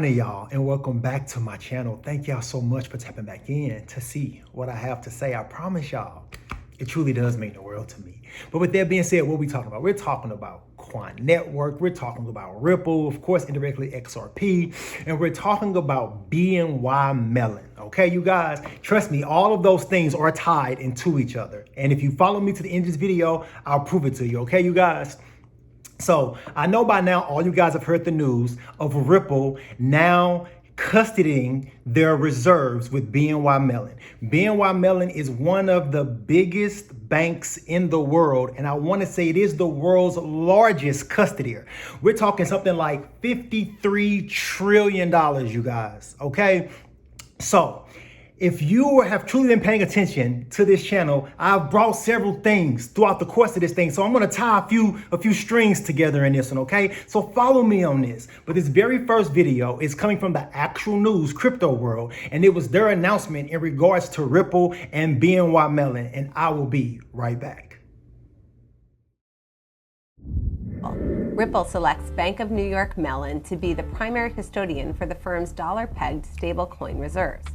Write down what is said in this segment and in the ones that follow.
morning, y'all, and welcome back to my channel. Thank y'all so much for tapping back in to see what I have to say. I promise y'all, it truly does mean the world to me. But with that being said, what are we talking about? We're talking about Quant Network. We're talking about Ripple, of course, indirectly XRP, and we're talking about BNY Mellon. Okay, you guys, trust me, all of those things are tied into each other. And if you follow me to the end of this video, I'll prove it to you. Okay, you guys? So I know by now all you guys have heard the news of Ripple now custodying their reserves with BNY Mellon. BNY Mellon is one of the biggest banks in the world, and I want to say it is the world's largest custodier. We're talking something like $53 trillion, you guys, okay? So if you have truly been paying attention to this channel, I've brought several things throughout the course of this thing. So I'm going to tie a few strings together in this one, okay? So follow me on this. But this very first video is coming from the actual news crypto world, and it was their announcement in regards to Ripple and BNY Mellon, and I will be right back. Ripple selects Bank of New York Mellon to be the primary custodian for the firm's dollar-pegged stablecoin reserves.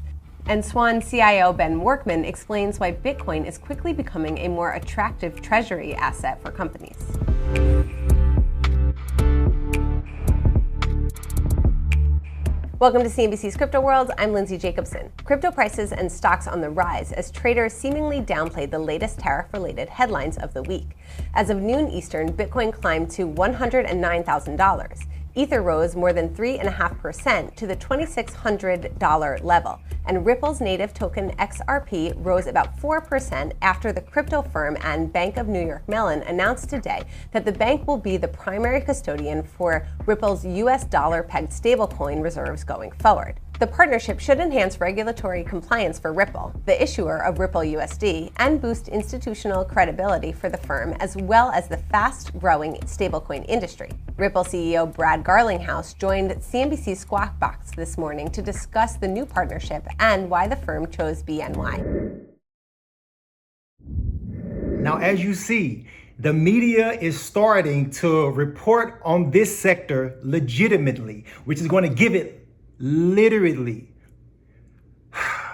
And Swan CIO Ben Workman explains why Bitcoin is quickly becoming a more attractive treasury asset for companies. Welcome to CNBC's Crypto World. I'm Lindsay Jacobson. Crypto prices and stocks on the rise as traders seemingly downplayed the latest tariff-related headlines of the week. As of noon Eastern, Bitcoin climbed to $109,000. Ether rose more than 3.5% to the $2,600 level, and Ripple's native token XRP rose about 4% after the crypto firm and Bank of New York Mellon announced today that the bank will be the primary custodian for Ripple's US dollar-pegged stablecoin reserves going forward. The partnership should enhance regulatory compliance for Ripple, the issuer of Ripple USD, and boost institutional credibility for the firm, as well as the fast-growing stablecoin industry. Ripple CEO Brad Garlinghouse joined CNBC's Squawk Box this morning to discuss the new partnership and why the firm chose BNY. Now, as you see, the media is starting to report on this sector legitimately, which is going to give it literally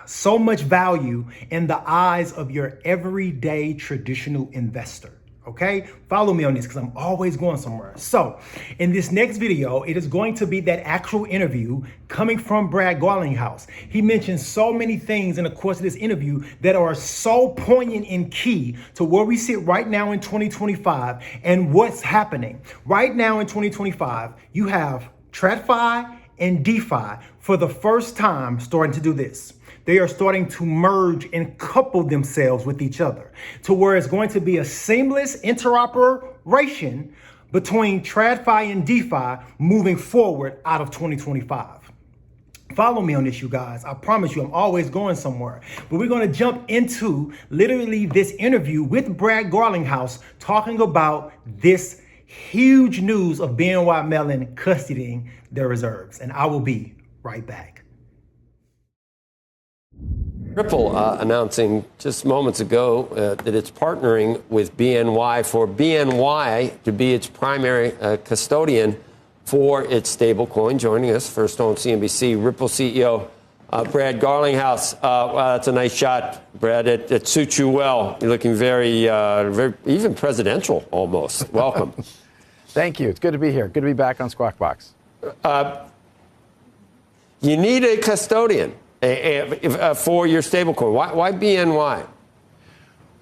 so much value in the eyes of your everyday traditional investor. Okay, follow me on this because I'm always going somewhere. So in this next video, it is going to be that actual interview coming from Brad Garlinghouse. He mentioned so many things in the course of this interview that are so poignant and key to where we sit right now in 2025 and what's happening. Right now in 2025, you have TradFi and DeFi for the first time starting to do this. They are starting to merge and couple themselves with each other to where it's going to be a seamless interoperation between TradFi and DeFi moving forward out of 2025. Follow me on this, you guys. I promise you, I'm always going somewhere. But we're going to jump into literally this interview with Brad Garlinghouse talking about this huge news of BNY Mellon custodying their reserves. And I will be right back. Ripple announcing just moments ago that it's partnering with BNY for BNY to be its primary custodian for its stablecoin. Joining us first on CNBC, Ripple CEO Brad Garlinghouse. Wow, that's a nice shot, Brad. It suits you well. You're looking very even presidential almost. Welcome. Thank you. It's good to be here. Good to be back on Squawk Box. You need a custodian for your stablecoin. Why BNY? Well,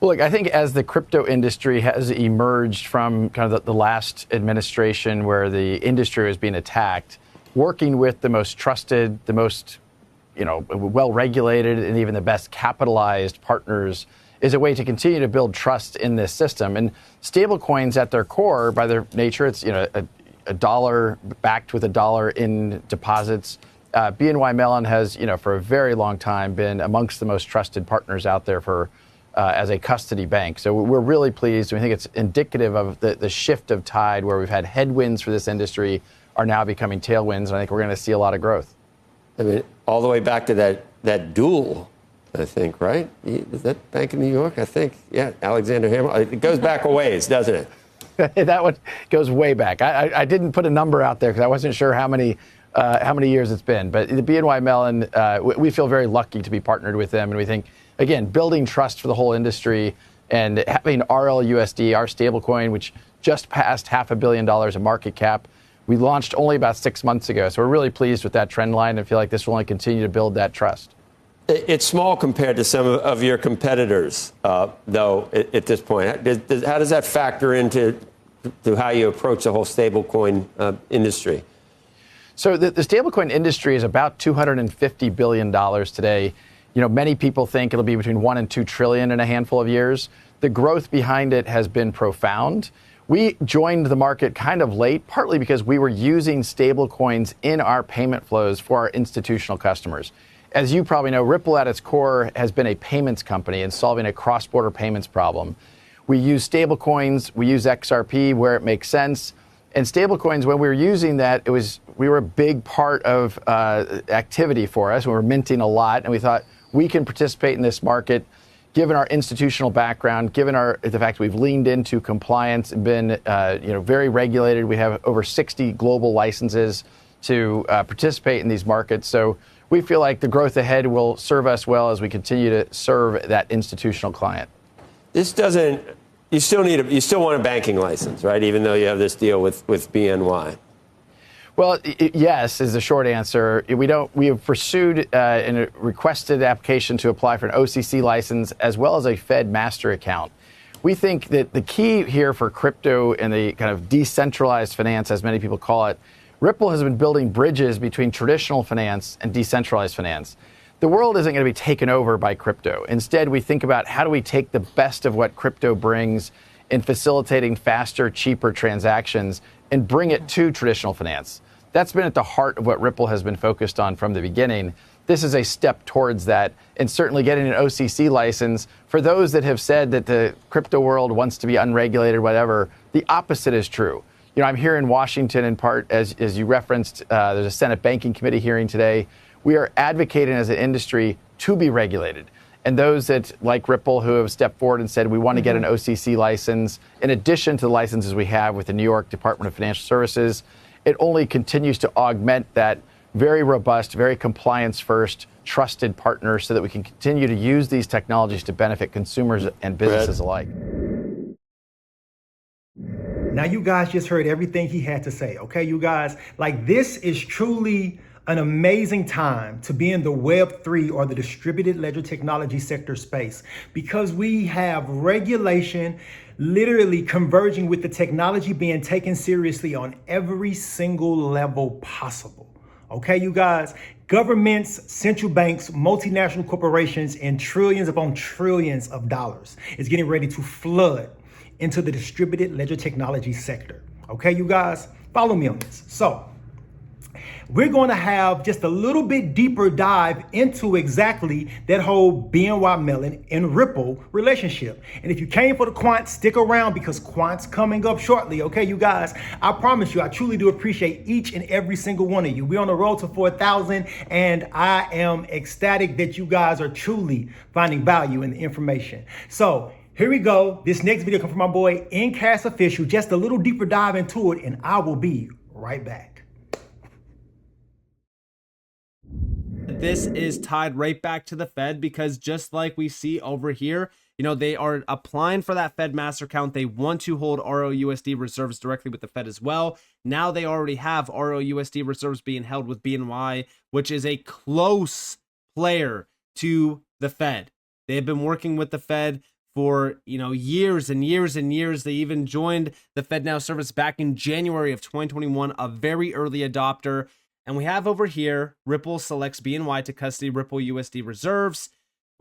look, I think as the crypto industry has emerged from kind of the last administration where the industry was being attacked, working with the most trusted, the most well-regulated, and even the best capitalized partners is a way to continue to build trust in this system. And stablecoins at their core, by their nature, it's a dollar backed with a dollar in deposits. BNY Mellon has, for a very long time been amongst the most trusted partners out there for as a custody bank. So we're really pleased. We think it's indicative of the shift of tide where we've had headwinds for this industry are now becoming tailwinds. And I think we're going to see a lot of growth. I mean, all the way back to that duel, I think, right? Is that Bank of New York? I think, yeah, Alexander Hamilton. It goes back a ways, doesn't it? That one goes way back. I didn't put a number out there because I wasn't sure how many how many years it's been. But the BNY Mellon, we feel very lucky to be partnered with them. And we think, again, building trust for the whole industry and having RLUSD, our stablecoin, which just passed $500 million of market cap. We launched only about 6 months ago. So we're really pleased with that trend line and feel like this will only continue to build that trust. It's small compared to some of your competitors, though, at this point. How does that factor into how you approach the whole stablecoin industry? So the stablecoin industry is about $250 billion today. Many people think it'll be between 1 and 2 trillion in a handful of years. The growth behind it has been profound. We joined the market kind of late, partly because we were using stablecoins in our payment flows for our institutional customers. As you probably know, Ripple at its core has been a payments company and solving a cross-border payments problem. We use stablecoins, we use XRP where it makes sense. And stablecoins, when we were using that, we were a big part of activity for us. We were minting a lot, and we thought we can participate in this market, given our institutional background, given the fact we've leaned into compliance and been very regulated. We have over 60 global licenses to participate in these markets. So we feel like the growth ahead will serve us well as we continue to serve that institutional client. You still want a banking license, right? Even though you have this deal with BNY. Well, yes, is the short answer. We have pursued and requested application to apply for an OCC license as well as a Fed master account. We think that the key here for crypto and the kind of decentralized finance, as many people call it, Ripple has been building bridges between traditional finance and decentralized finance. The world isn't going to be taken over by crypto. Instead, we think about how do we take the best of what crypto brings in facilitating faster, cheaper transactions and bring it to traditional finance. That's been at the heart of what Ripple has been focused on from the beginning. This is a step towards that, and certainly getting an OCC license, for those that have said that the crypto world wants to be unregulated, whatever, the opposite is true. I'm here in Washington in part, as you referenced, there's a Senate Banking Committee hearing today. We are advocating as an industry to be regulated. And those that, like Ripple, who have stepped forward and said we want to get an OCC license, in addition to the licenses we have with the New York Department of Financial Services, it only continues to augment that very robust, very compliance-first, trusted partner so that we can continue to use these technologies to benefit consumers and businesses alike. Now you guys just heard everything he had to say, okay, you guys? Like, this is truly an amazing time to be in the Web3 or the distributed ledger technology sector space, because we have regulation literally converging with the technology being taken seriously on every single level possible. Okay, you guys? Governments, central banks, multinational corporations, and trillions upon trillions of dollars is getting ready to flood into the distributed ledger technology sector. Okay, you guys? Follow me on this. So, we're going to have just a little bit deeper dive into exactly that whole BNY Mellon and Ripple relationship. And if you came for the Quant, stick around, because Quant's coming up shortly. Okay, you guys, I promise you, I truly do appreciate each and every single one of you. We're on the road to 4,000, and I am ecstatic that you guys are truly finding value in the information. So here we go. This next video comes from my boy NCash Official. Just a little deeper dive into it, and I will be right back. This is tied right back to the Fed, because just like we see over here, they are applying for that Fed master account. They want to hold RLUSD reserves directly with the Fed as well. Now they already have RLUSD reserves being held with BNY, which is a close player to the Fed. They have been working with the Fed for years and years and years. They even joined the FedNow service back in January of 2021, a very early adopter. And we have over here, Ripple selects BNY to custody Ripple USD reserves.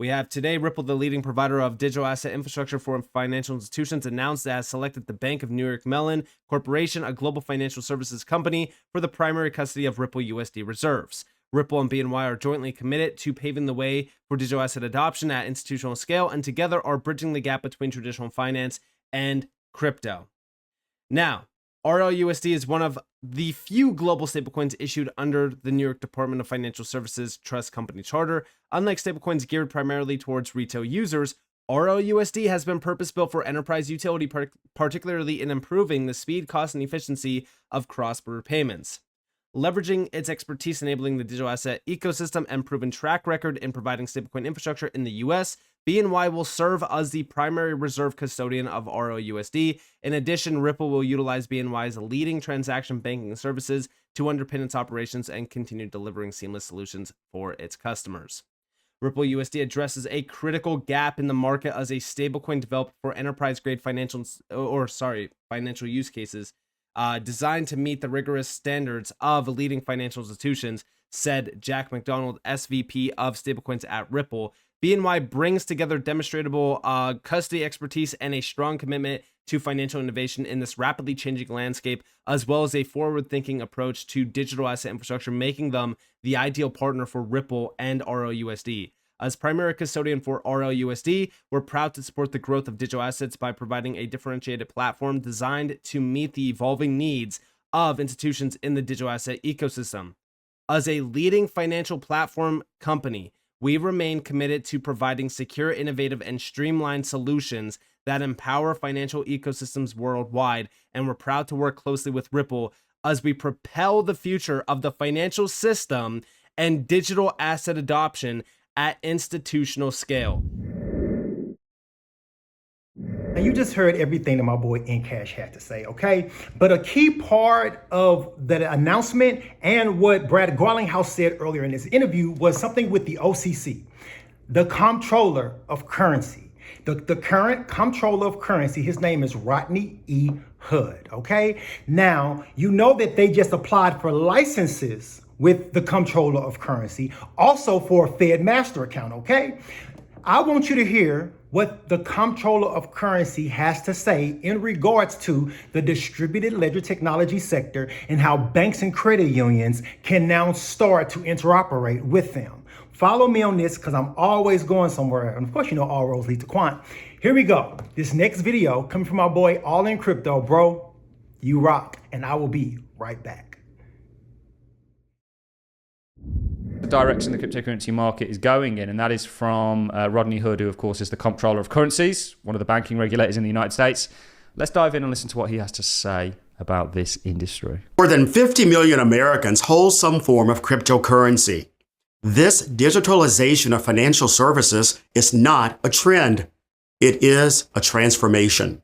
We have today, Ripple, the leading provider of digital asset infrastructure for financial institutions, announced that it has selected the Bank of New York Mellon Corporation, a global financial services company, for the primary custody of Ripple USD reserves. Ripple and BNY are jointly committed to paving the way for digital asset adoption at institutional scale, and together are bridging the gap between traditional finance and crypto. Now, RLUSD is one of the few global stablecoins issued under the New York Department of Financial Services Trust Company Charter. Unlike stablecoins geared primarily towards retail users, RLUSD has been purpose-built for enterprise utility, particularly in improving the speed, cost, and efficiency of cross-border payments. leveraging its expertise enabling the digital asset ecosystem and proven track record in providing stablecoin infrastructure in the US. BNY will serve as the primary reserve custodian of RLUSD. In addition, Ripple will utilize BNY's leading transaction banking services to underpin its operations and continue delivering seamless solutions for its customers. Ripple USD addresses a critical gap in the market as a stablecoin developed for enterprise-grade financial use cases designed to meet the rigorous standards of leading financial institutions, said Jack McDonald, SVP of stablecoins at Ripple. BNY brings together demonstrable custody expertise and a strong commitment to financial innovation in this rapidly changing landscape, as well as a forward-thinking approach to digital asset infrastructure, making them the ideal partner for Ripple and RLUSD. As primary custodian for RLUSD, we're proud to support the growth of digital assets by providing a differentiated platform designed to meet the evolving needs of institutions in the digital asset ecosystem. As a leading financial platform company, we remain committed to providing secure, innovative, and streamlined solutions that empower financial ecosystems worldwide, and we're proud to work closely with Ripple as we propel the future of the financial system and digital asset adoption at institutional scale. Now, you just heard everything that my boy NCash had to say, okay? But a key part of the announcement and what Brad Garlinghouse said earlier in this interview was something with the OCC, the comptroller of currency. The current comptroller of currency, his name is Rodney E. Hood, okay? Now, you know that they just applied for licenses with the comptroller of currency, also for a Fed master account, okay? I want you to hear what the comptroller of currency has to say in regards to the distributed ledger technology sector and how banks and credit unions can now start to interoperate with them. Follow me on this because I'm always going somewhere. And of course, you know, all roads lead to Quant. Here we go. This next video coming from my boy, AllinCrypto. Bro, you rock. And I will be right back. The direction the cryptocurrency market is going in, and that is from Rodney Hood, who of course is the comptroller of currencies, one of the banking regulators in the United States. Let's dive in and listen to what he has to say about this industry. More than 50 million Americans hold some form of cryptocurrency. This digitalization of financial services is not a trend. It is a transformation.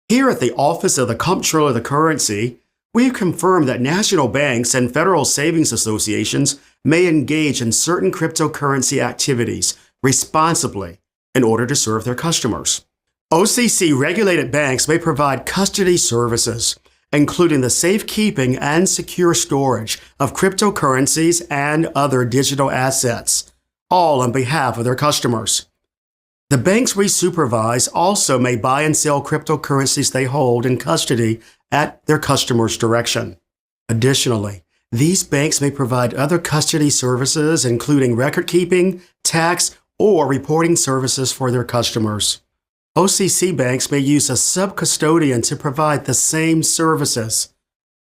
Here at the Office of the Comptroller of the Currency, we confirm that national banks and federal savings associations may engage in certain cryptocurrency activities responsibly in order to serve their customers. OCC-regulated banks may provide custody services, including the safekeeping and secure storage of cryptocurrencies and other digital assets, all on behalf of their customers. The banks we supervise also may buy and sell cryptocurrencies they hold in custody at their customers' direction. Additionally, these banks may provide other custody services, including record keeping, tax, or reporting services for their customers. OCC banks may use a sub-custodian to provide the same services,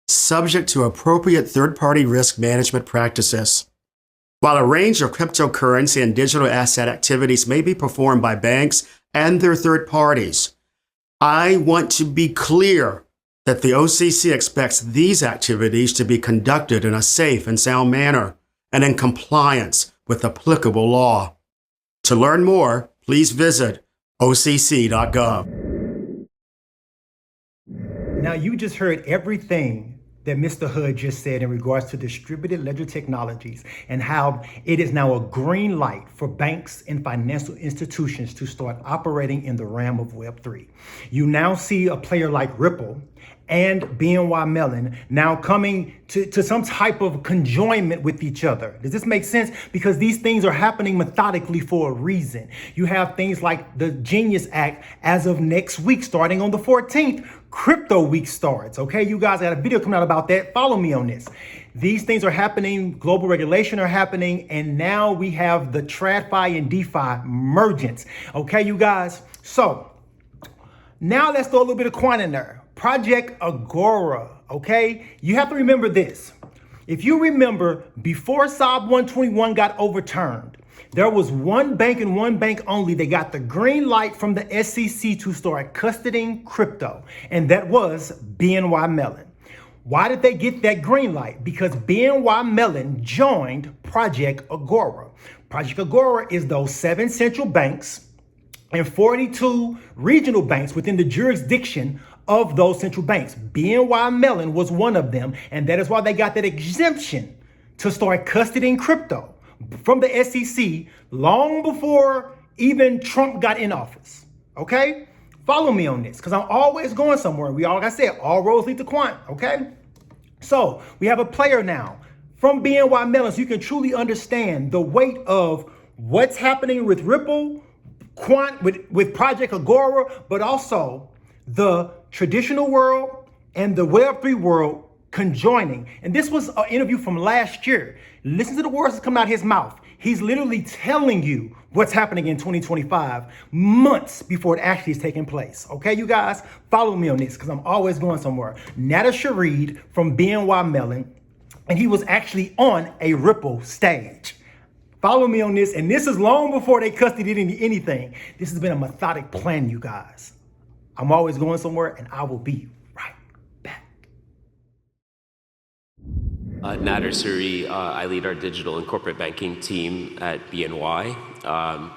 subject to appropriate third-party risk management practices. While a range of cryptocurrency and digital asset activities may be performed by banks and their third parties, I want to be clear that the OCC expects these activities to be conducted in a safe and sound manner and in compliance with applicable law. To learn more, please visit occ.gov. Now, you just heard everything that Mr. Hood just said in regards to distributed ledger technologies and how it is now a green light for banks and financial institutions to start operating in the realm of Web3. You now see a player like Ripple and BNY Mellon now coming to some type of conjoinment with each other. Does this make sense? Because these things are happening methodically for a reason. You have things like the Genius Act as of next week, starting on the 14th, Crypto Week starts, okay? You guys got a video coming out about that. Follow me on this. These things are happening, global regulation are happening, and now we have the TradFi and DeFi emergence, okay, you guys? So now let's throw a little bit of Quant in there. Project Agora, okay? You have to remember this. If you remember, before SOB 121 got overturned, there was one bank and one bank only that got the green light from the SEC to start custodying crypto, and that was BNY Mellon. Why did they get that green light? Because BNY Mellon joined Project Agora. Project Agora is those 7 central banks and 42 regional banks within the jurisdiction of those central banks. BNY Mellon was one of them, and that is why they got that exemption to start custodying crypto from the SEC long before even Trump got in office. Okay? Follow me on this, because I'm always going somewhere. Like I said, all roads lead to Quant, okay? So we have a player now from BNY Mellon, so you can truly understand the weight of what's happening with Ripple, Quant, with Project Agora, but also the traditional world and the Web3 world conjoining. And this was an interview from last year. Listen to the words that come out of his mouth. He's literally telling you what's happening in 2025 months before it actually is taking place. Okay, you guys, follow me on this because I'm always going somewhere. Nader Shareed from BNY Mellon, and he was actually on a Ripple stage. Follow me on this, and this is long before they custodied anything. This has been a methodic plan, you guys. I'm always going somewhere, and I will be right back. Nader Suri, I lead our digital and corporate banking team at BNY.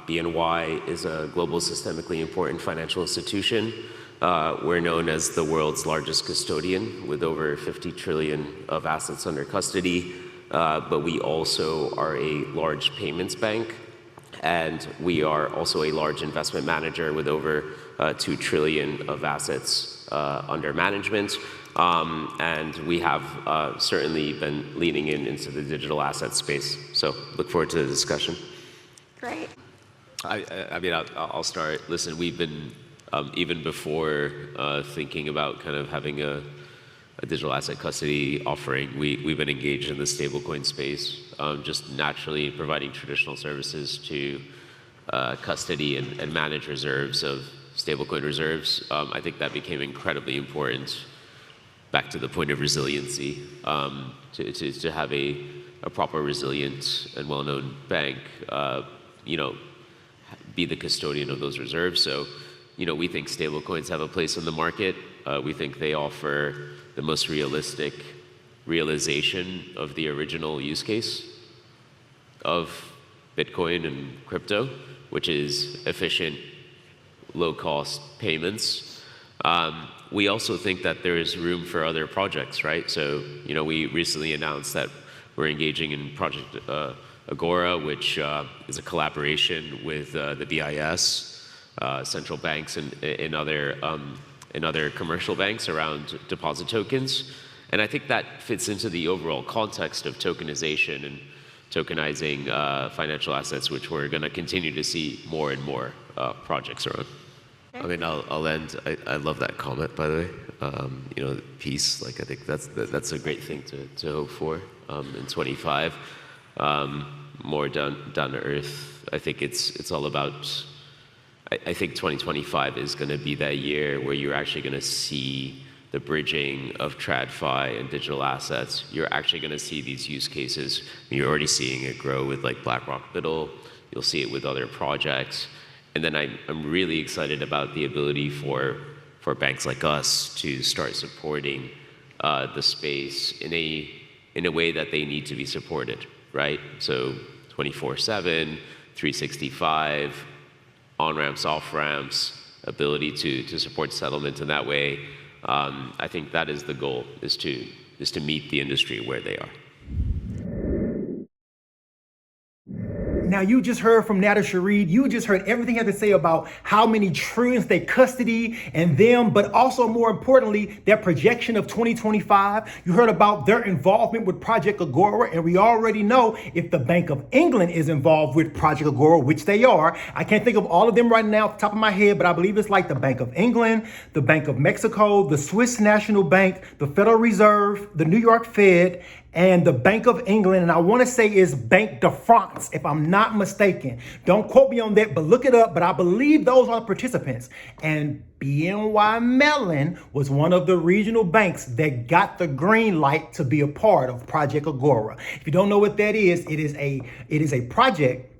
BNY is a global systemically important financial institution. We're known as the world's largest custodian with over 50 trillion of assets under custody. But we also are a large payments bank, and we are also a large investment manager with over 2 trillion of assets under management. And we have certainly been leaning into the digital asset space. So look forward to the discussion. Great. I mean, I'll start. Listen, we've been, even before thinking about kind of having a digital asset custody offering, we've been engaged in the stablecoin space, just naturally providing traditional services to custody and manage reserves of stablecoin reserves. I think that became incredibly important, back to the point of resiliency, to have a proper, resilient, and well-known bank, be the custodian of those reserves. So, we think stablecoins have a place in the market. We think they offer the most realistic realization of the original use case of Bitcoin and crypto, which is efficient, low-cost payments. We also think that there is room for other projects, right? So, we recently announced that we're engaging in Project Agora, which is a collaboration with the BIS, central banks, and other commercial banks around deposit tokens. And I think that fits into the overall context of tokenization and tokenizing financial assets, which we're going to continue to see more and more projects around. I mean, I'll end. I love that comment, by the way. Peace. Like, I think that's a great thing to hope for in 25. More down to earth. I think it's all about. I think 2025 is going to be that year where you're actually going to see the bridging of TradFi and digital assets. You're actually going to see these use cases. You're already seeing it grow with like BlackRock Biddle. You'll see it with other projects. And then I'm really excited about the ability for banks like us to start supporting the space in a way that they need to be supported, right? So 24/7, 365, on-ramps, off-ramps, ability to support settlement in that way. I think that is the goal, is to meet the industry where they are. Now, you just heard from Nader Shareed. You just heard everything he had to say about how many trillions they custody and them, but also more importantly, their projection of 2025. You heard about their involvement with Project Agora, and we already know if the Bank of England is involved with Project Agora, which they are. I can't think of all of them right now off the top of my head, but I believe it's like the Bank of England, the Bank of Mexico, the Swiss National Bank, the Federal Reserve, the New York Fed, and the Bank of England, and I want to say is Banque de France, if I'm not mistaken. Don't quote me on that, but look it up. But I believe those are participants. And BNY Mellon was one of the regional banks that got the green light to be a part of Project Agora. If you don't know what that is, it is a project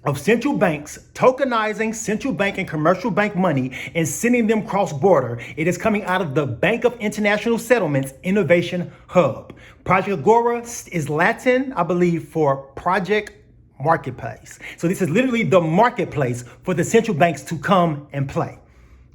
of central banks tokenizing central bank and commercial bank money and sending them cross-border. It is coming out of the Bank of International Settlements Innovation Hub. Project Agora is Latin, I believe, for Project Marketplace. So this is literally the marketplace for the central banks to come and play.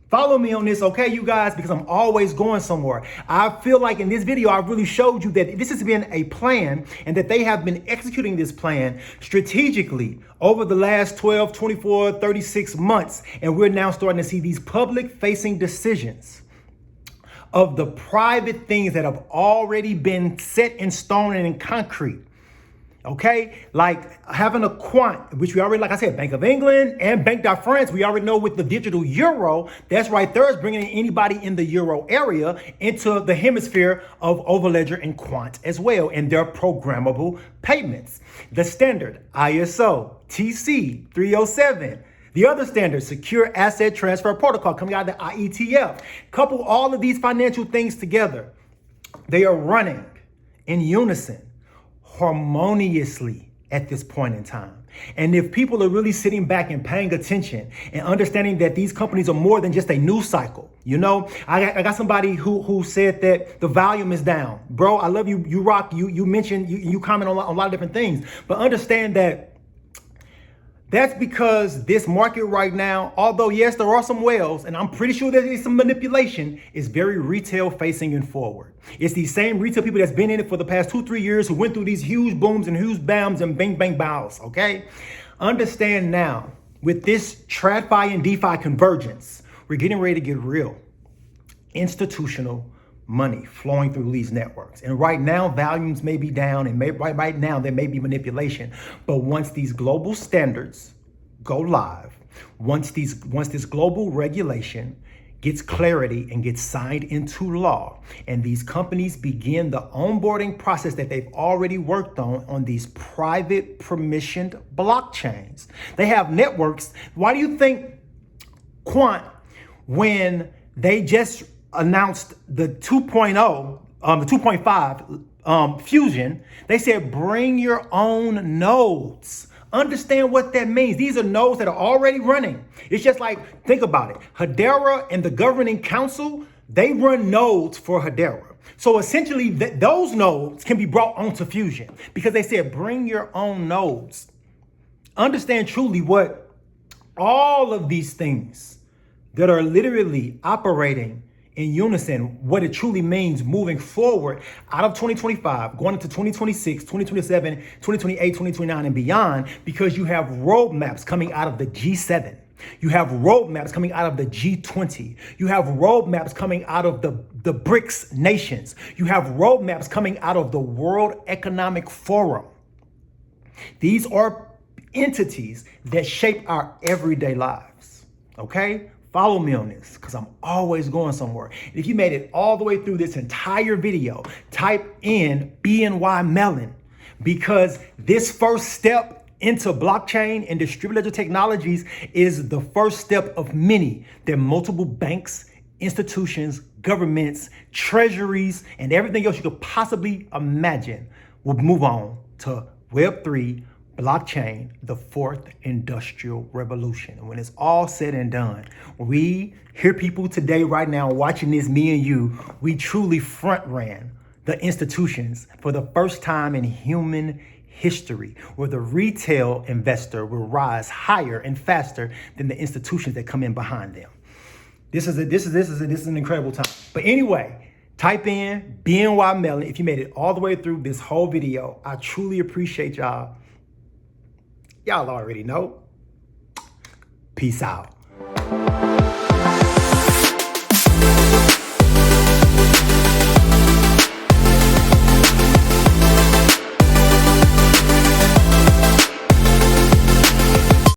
Follow me on this, okay, you guys, because I'm always going somewhere. I feel like in this video, I really showed you that this has been a plan and that they have been executing this plan strategically over the last 12, 24, 36 months. And we're now starting to see these public-facing decisions of the private things that have already been set in stone and in concrete. Okay, like having a Quant, which we already, like I said, Bank of England and Banque de France, we already know with the digital euro, that's right there is bringing anybody in the euro area into the hemisphere of Overledger and Quant as well, and their programmable payments. The standard ISO TC 307. The other standard, Secure Asset Transfer Protocol, coming out of the IETF. Couple all of these financial things together. They are running in unison, harmoniously at this point in time. And if people are really sitting back and paying attention and understanding that these companies are more than just a news cycle, you know, I got somebody who said that the volume is down. Bro, I love you. You rock. You mentioned, you comment on a lot of different things, but understand that that's because this market right now, although yes, there are some whales, and I'm pretty sure there is some manipulation, is very retail facing and forward. It's these same retail people that's been in it for the past 2-3 years who went through these huge booms and huge bams and bang, bang, bows, okay? Understand now, with this TradFi and DeFi convergence, we're getting ready to get real. Institutional money flowing through these networks. And right now, volumes may be down, and right now there may be manipulation. But once these global standards go live, once this global regulation gets clarity and gets signed into law, and these companies begin the onboarding process that they've already worked on these private permissioned blockchains. They have networks. Why do you think Quant, when they just announced the 2.0, the 2.5 fusion, they said, bring your own nodes. Understand what that means. These are nodes that are already running. It's just like, think about it. Hedera and the governing council, they run nodes for Hedera. So essentially, those nodes can be brought onto Fusion because they said, bring your own nodes. Understand truly what all of these things that are literally operating in unison, what it truly means moving forward out of 2025, going into 2026, 2027, 2028, 2029, and beyond, because you have roadmaps coming out of the G7. You have roadmaps coming out of the G20. You have roadmaps coming out of the BRICS nations. You have roadmaps coming out of the World Economic Forum. These are entities that shape our everyday lives, okay? Follow me on this because I'm always going somewhere. And if you made it all the way through this entire video, type in BNY Mellon, because this first step into blockchain and distributed ledger technologies is the first step of many. There are multiple banks, institutions, governments, treasuries, and everything else you could possibly imagine will move on to Web3, blockchain, the fourth industrial revolution. And when it's all said and done, we hear people today, right now, watching this, me and you, we truly front ran the institutions for the first time in human history, where the retail investor will rise higher and faster than the institutions that come in behind them. This is an incredible time. But anyway, type in BNY Mellon if you made it all the way through this whole video. I truly appreciate y'all. Y'all already know. Peace out.